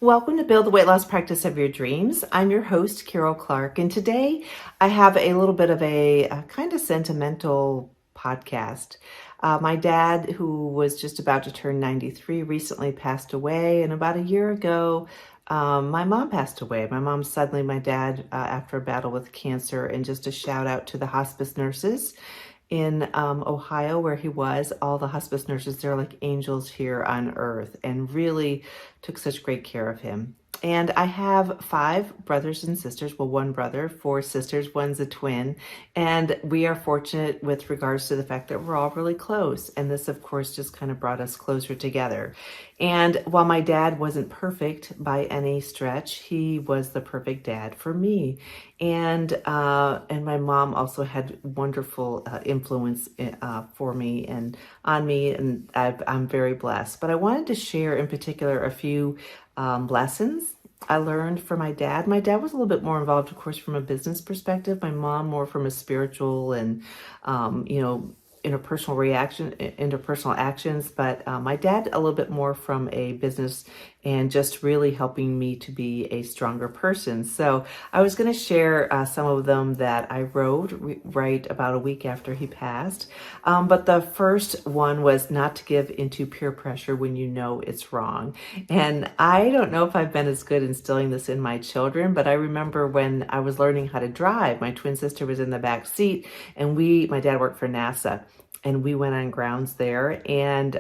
Welcome to Build the Weight Loss Practice of Your Dreams. I'm your host, Karol Clark, and today I have a little bit of a kind of sentimental podcast. My dad, who was just about to turn 93, recently passed away, and about a year ago, my mom passed away. My mom suddenly, my dad, after a battle with cancer, and just a shout out to the hospice nurses in Ohio where he was. All the hospice nurses, they're like angels here on earth and really took such great care of him. And I have 5 brothers and sisters. Well, 1 brother, 4 sisters, one's a twin. And we are fortunate with regards to the fact that we're all really close. And this, of course, just kind of brought us closer together. And while my dad wasn't perfect by any stretch, he was the perfect dad for me. And my mom also had wonderful influence for me and on me, and I'm very blessed. But I wanted to share in particular a few lessons I learned from my dad. My dad was a little bit more involved, of course, from a business perspective. My mom more from a spiritual and, interpersonal actions. But my dad a little bit more from a business and just really helping me to be a stronger person. So I was going to share some of them that I wrote right about a week after he passed. But the first one was not to give into peer pressure when you know it's wrong. And I don't know if I've been as good instilling this in my children, but I remember when I was learning how to drive, my twin sister was in the back seat, and my dad worked for NASA. And we went on grounds there, and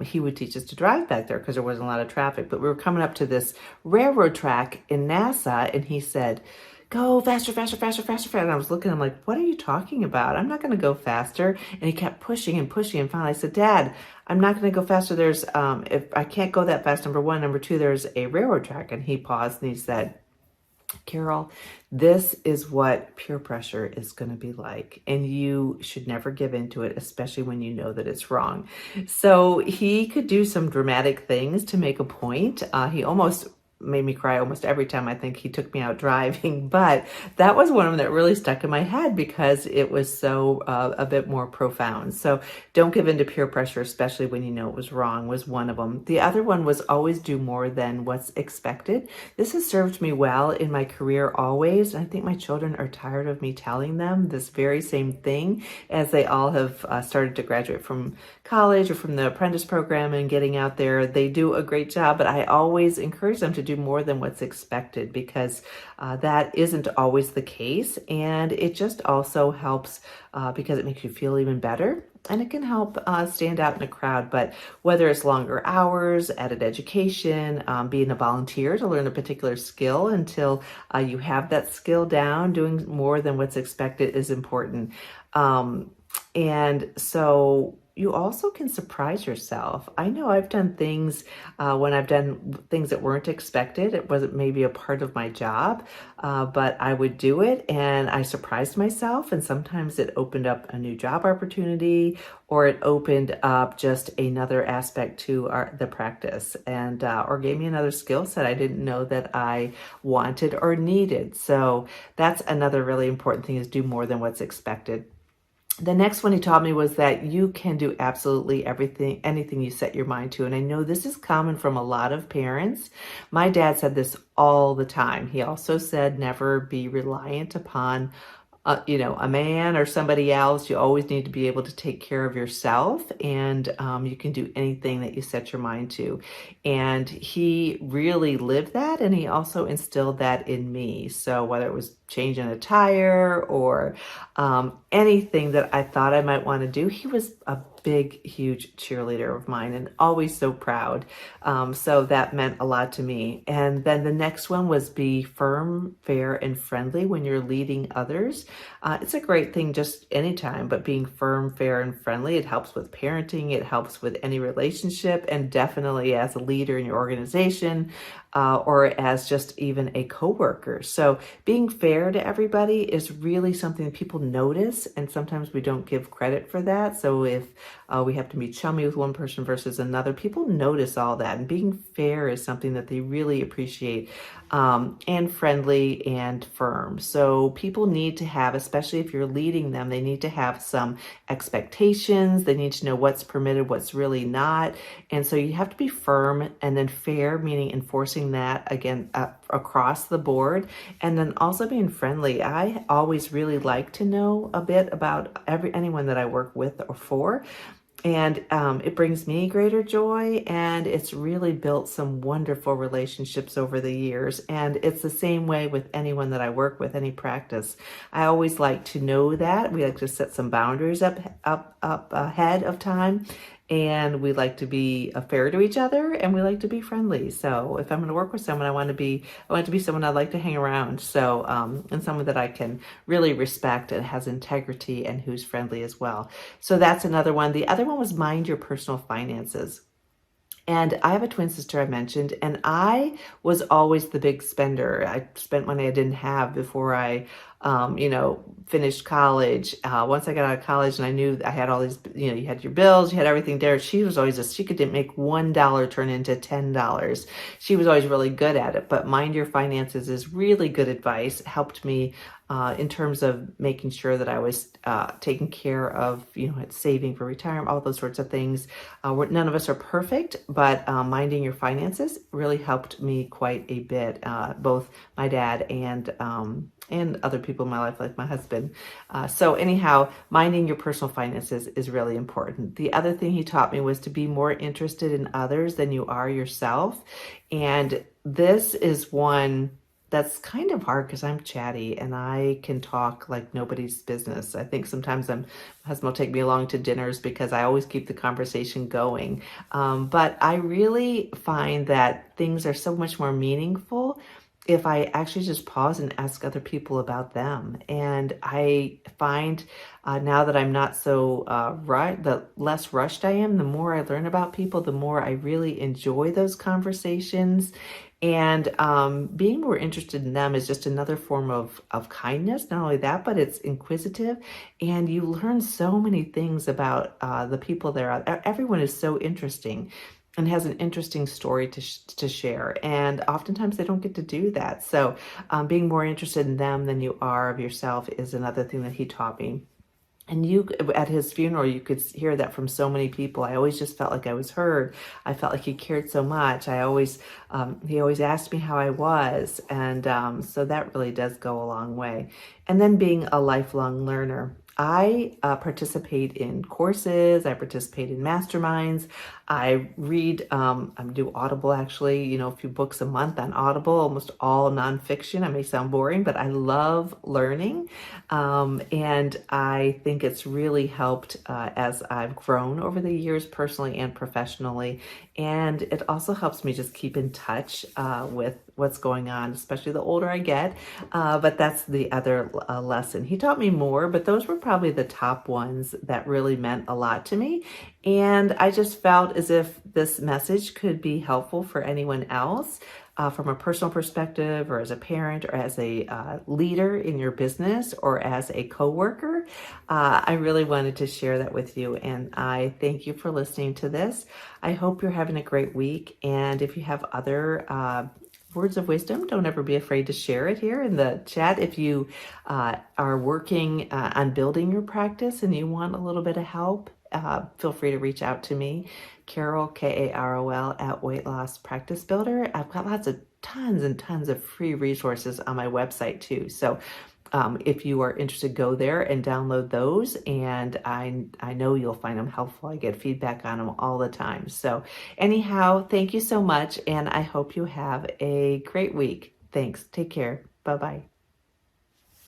he would teach us to drive back there because there wasn't a lot of traffic. But we were coming up to this railroad track in NASA, and he said, "Go faster, faster, faster, faster, faster." And I was looking, I'm like, "What are you talking about? I'm not going to go faster." And he kept pushing and pushing. And finally I said, "Dad, I'm not going to go faster. If I can't go that fast, number one. Number two, there's a railroad track." And he paused and he said, "Karol, this is what peer pressure is going to be like, and you should never give into it, especially when you know that it's wrong." So he could do some dramatic things to make a point. He almost made me cry almost every time I think he took me out driving, but that was one of them that really stuck in my head because it was so a bit more profound. So don't give in to peer pressure, especially when you know it was wrong, was one of them. The other one was always do more than what's expected. This has served me well in my career always. I think my children are tired of me telling them this very same thing as they all have started to graduate from college or from the apprentice program and getting out there. They do a great job, but I always encourage them to do more than what's expected because that isn't always the case. And it just also helps because it makes you feel even better. And it can help stand out in a crowd. But whether it's longer hours, added education, being a volunteer to learn a particular skill until you have that skill down, doing more than what's expected is important. And so you also can surprise yourself. I know I've done things when I've done things that weren't expected. It wasn't maybe a part of my job, but I would do it and I surprised myself. And sometimes it opened up a new job opportunity or it opened up just another aspect to the practice and or gave me another skill set I didn't know that I wanted or needed. So that's another really important thing is do more than what's expected. The next one he taught me was that you can do absolutely everything, anything you set your mind to. And I know this is common from a lot of parents. My dad said this all the time. He also said never be reliant upon a man or somebody else. You always need to be able to take care of yourself, and you can do anything that you set your mind to. And he really lived that, and he also instilled that in me. So whether it was changing a tire or anything that I thought I might want to do, he was a big, huge cheerleader of mine and always so proud. So that meant a lot to me. And then the next one was be firm, fair, and friendly when you're leading others. It's a great thing just anytime, but being firm, fair, and friendly, it helps with parenting, it helps with any relationship, and definitely as a leader in your organization or as just even a coworker. So being fair to everybody is really something that people notice, and sometimes we don't give credit for that. So if we have to be chummy with one person versus another. People notice all that, and being fair is something that they really appreciate, and friendly and firm. So people need to have, especially if you're leading them, they need to have some expectations. They need to know what's permitted, what's really not. And so you have to be firm and then fair, meaning enforcing that again across the board, and then also being friendly. I always really like to know a bit about anyone that I work with or for. And it brings me greater joy, and it's really built some wonderful relationships over the years. And it's the same way with anyone that I work with, any practice. I always like to know that. We like to set some boundaries up ahead of time, and we like to be fair to each other, and we like to be friendly. So if I'm going to work with someone, I want it to be someone I'd like to hang around. So and someone that I can really respect and has integrity and who's friendly as well. So that's another one. The other one was mind your personal finances. And I have a twin sister I mentioned, and I was always the big spender. I spent money I didn't have before I, finished college. Once I got out of college and I knew I had all these, you had your bills, you had everything there. She was always she could make $1 turn into $10. She was always really good at it. But mind your finances is really good advice. It helped me in terms of making sure that I was taking care of, saving for retirement, all those sorts of things. None of us are perfect, but minding your finances really helped me quite a bit, both my dad and other people in my life, like my husband. So anyhow, minding your personal finances is really important. The other thing he taught me was to be more interested in others than you are yourself. And this is one that's kind of hard because I'm chatty and I can talk like nobody's business. I think sometimes my husband will take me along to dinners because I always keep the conversation going. But I really find that things are so much more meaningful if I actually just pause and ask other people about them. And I find now that I'm not so the less rushed I am, the more I learn about people, the more I really enjoy those conversations. And being more interested in them is just another form of kindness. Not only that, but it's inquisitive. And you learn so many things about the people there. Everyone is so interesting and has an interesting story to share. And oftentimes they don't get to do that. So being more interested in them than you are of yourself is another thing that he taught me. And at his funeral, you could hear that from so many people. I always just felt like I was heard. I felt like he cared so much. He always asked me how I was. And so that really does go a long way. And then being a lifelong learner. I participate in courses. I participate in masterminds. I read, I do Audible actually, a few books a month on Audible, almost all nonfiction. I may sound boring, but I love learning. And I think it's really helped as I've grown over the years, personally and professionally. And it also helps me just keep in touch with what's going on, especially the older I get. But that's the other lesson. He taught me more, but those were probably the top ones that really meant a lot to me. And I just felt as if this message could be helpful for anyone else from a personal perspective, or as a parent, or as a leader in your business, or as a coworker. I really wanted to share that with you, and I thank you for listening to this. I hope you're having a great week, and if you have other words of wisdom, don't ever be afraid to share it here in the chat. If you are working on building your practice and you want a little bit of help, feel free to reach out to me, Karol, Karol, at Weight Loss Practice Builder. I've got tons and tons of free resources on my website too. So if you are interested, go there and download those. And I know you'll find them helpful. I get feedback on them all the time. So anyhow, thank you so much. And I hope you have a great week. Thanks. Take care. Bye-bye.